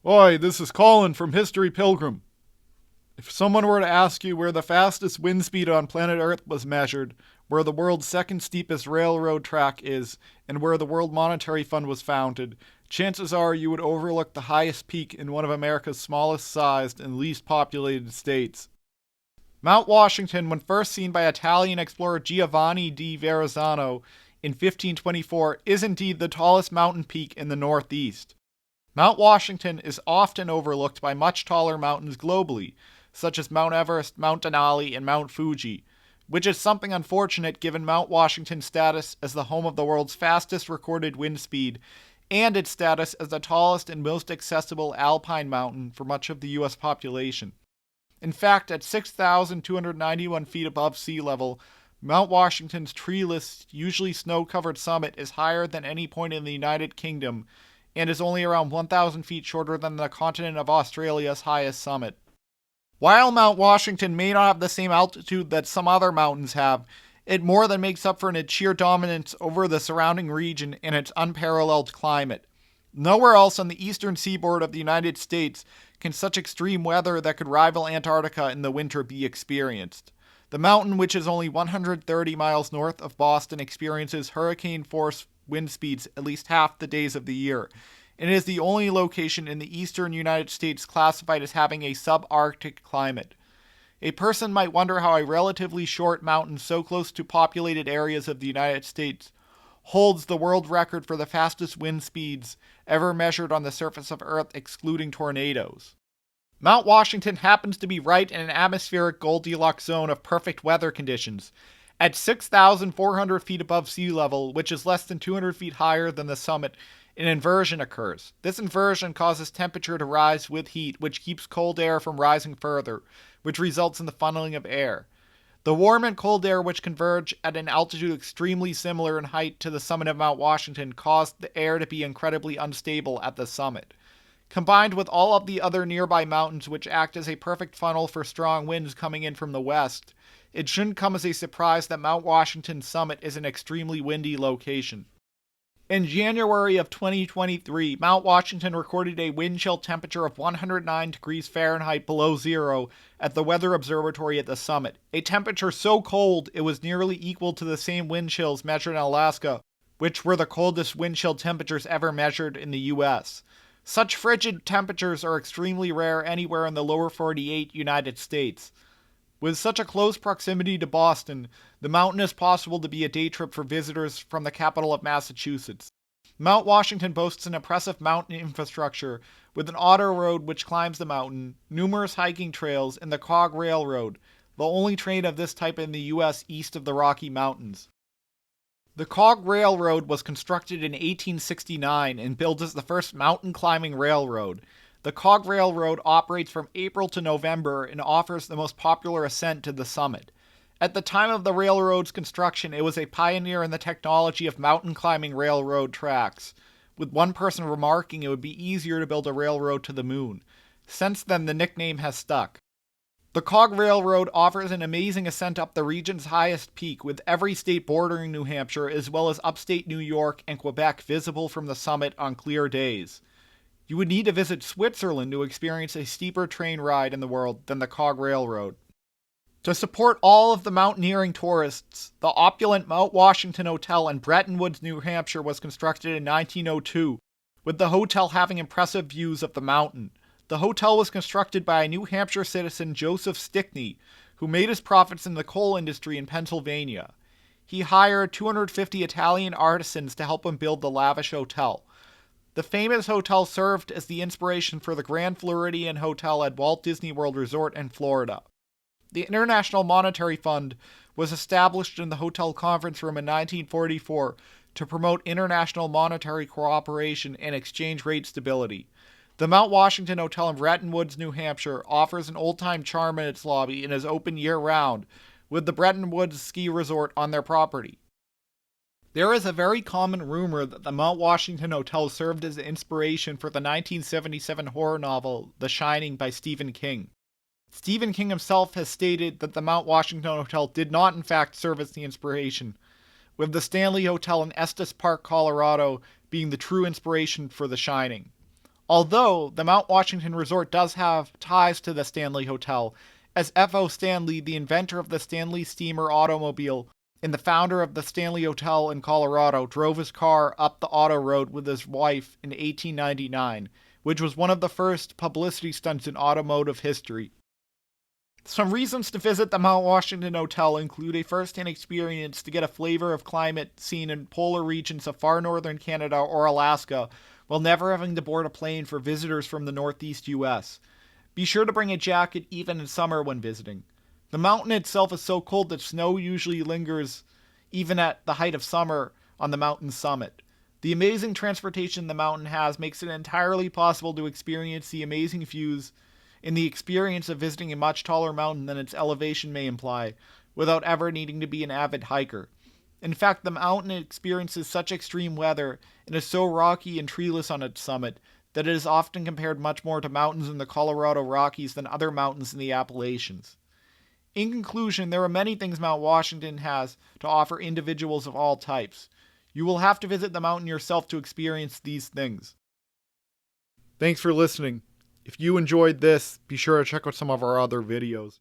Oi, this is Colin from History Pilgrim. If someone were to ask you where the fastest wind speed on planet Earth was measured, where the world's second steepest railroad track is, and where the World Monetary Fund was founded, chances are you would overlook the highest peak in one of America's smallest sized and least populated states. Mount Washington, when first seen by Italian explorer Giovanni di Verrazzano in 1524, is indeed the tallest mountain peak in the Northeast. Mount Washington is often overlooked by much taller mountains globally, such as Mount Everest, Mount Denali, and Mount Fuji, which is something unfortunate given Mount Washington's status as the home of the world's fastest recorded wind speed and its status as the tallest and most accessible alpine mountain for much of the U.S. population. In fact, at 6,291 feet above sea level, Mount Washington's treeless, usually snow-covered summit is higher than any point in the United Kingdom and is only around 1,000 feet shorter than the continent of Australia's highest summit. While Mount Washington may not have the same altitude that some other mountains have, it more than makes up for its sheer dominance over the surrounding region and its unparalleled climate. Nowhere else on the eastern seaboard of the United States can such extreme weather that could rival Antarctica in the winter be experienced. The mountain, which is only 130 miles north of Boston, experiences hurricane-force wind speeds at least half the days of the year, and is the only location in the eastern United States classified as having a subarctic climate. A person might wonder how a relatively short mountain so close to populated areas of the United States holds the world record for the fastest wind speeds ever measured on the surface of Earth, excluding tornadoes. Mount Washington happens to be right in an atmospheric Goldilocks zone of perfect weather conditions. At 6,400 feet above sea level, which is less than 200 feet higher than the summit, an inversion occurs. This inversion causes temperature to rise with heat, which keeps cold air from rising further, which results in the funneling of air. The warm and cold air, which converge at an altitude extremely similar in height to the summit of Mount Washington, caused the air to be incredibly unstable at the summit. Combined with all of the other nearby mountains which act as a perfect funnel for strong winds coming in from the west, it shouldn't come as a surprise that Mount Washington's summit is an extremely windy location. In January of 2023, Mount Washington recorded a wind chill temperature of 109 degrees Fahrenheit below zero at the Weather Observatory at the summit, a temperature so cold it was nearly equal to the same wind chills measured in Alaska, which were the coldest wind chill temperatures ever measured in the U.S. Such frigid temperatures are extremely rare anywhere in the lower 48 United States. With such a close proximity to Boston, the mountain is possible to be a day trip for visitors from the capital of Massachusetts. Mount Washington boasts an impressive mountain infrastructure with an auto road which climbs the mountain, numerous hiking trails, and the Cog Railroad, the only train of this type in the U.S. east of the Rocky Mountains. The Cog Railroad was constructed in 1869 and billed as the first mountain climbing railroad. The Cog Railroad operates from April to November and offers the most popular ascent to the summit. At the time of the railroad's construction, it was a pioneer in the technology of mountain climbing railroad tracks, with one person remarking it would be easier to build a railroad to the moon. Since then, the nickname has stuck. The Cog Railroad offers an amazing ascent up the region's highest peak, with every state bordering New Hampshire, as well as upstate New York and Quebec visible from the summit on clear days. You would need to visit Switzerland to experience a steeper train ride in the world than the Cog Railroad. To support all of the mountaineering tourists, the opulent Mount Washington Hotel in Bretton Woods, New Hampshire was constructed in 1902, with the hotel having impressive views of the mountain. The hotel was constructed by a New Hampshire citizen, Joseph Stickney, who made his profits in the coal industry in Pennsylvania. He hired 250 Italian artisans to help him build the lavish hotel. The famous hotel served as the inspiration for the Grand Floridian Hotel at Walt Disney World Resort in Florida. The International Monetary Fund was established in the hotel conference room in 1944 to promote international monetary cooperation and exchange rate stability. The Mount Washington Hotel in Bretton Woods, New Hampshire, offers an old-time charm in its lobby and is open year-round, with the Bretton Woods Ski Resort on their property. There is a very common rumor that the Mount Washington Hotel served as the inspiration for the 1977 horror novel The Shining by Stephen King. Stephen King himself has stated that the Mount Washington Hotel did not in fact serve as the inspiration, with the Stanley Hotel in Estes Park, Colorado being the true inspiration for The Shining. Although the Mount Washington Resort does have ties to the Stanley Hotel, as F.O. Stanley, the inventor of the Stanley Steamer automobile and the founder of the Stanley Hotel in Colorado, drove his car up the auto road with his wife in 1899, which was one of the first publicity stunts in automotive history. Some reasons to visit the Mount Washington Hotel include a first-hand experience to get a flavor of climate seen in polar regions of far northern Canada or Alaska, while never having to board a plane for visitors from the northeast US. Be sure to bring a jacket even in summer when visiting. The mountain itself is so cold that snow usually lingers even at the height of summer on the mountain's summit. The amazing transportation the mountain has makes it entirely possible to experience the amazing views in the experience of visiting a much taller mountain than its elevation may imply, without ever needing to be an avid hiker. In fact, the mountain experiences such extreme weather and is so rocky and treeless on its summit that it is often compared much more to mountains in the Colorado Rockies than other mountains in the Appalachians. In conclusion, there are many things Mount Washington has to offer individuals of all types. You will have to visit the mountain yourself to experience these things. Thanks for listening. If you enjoyed this, be sure to check out some of our other videos.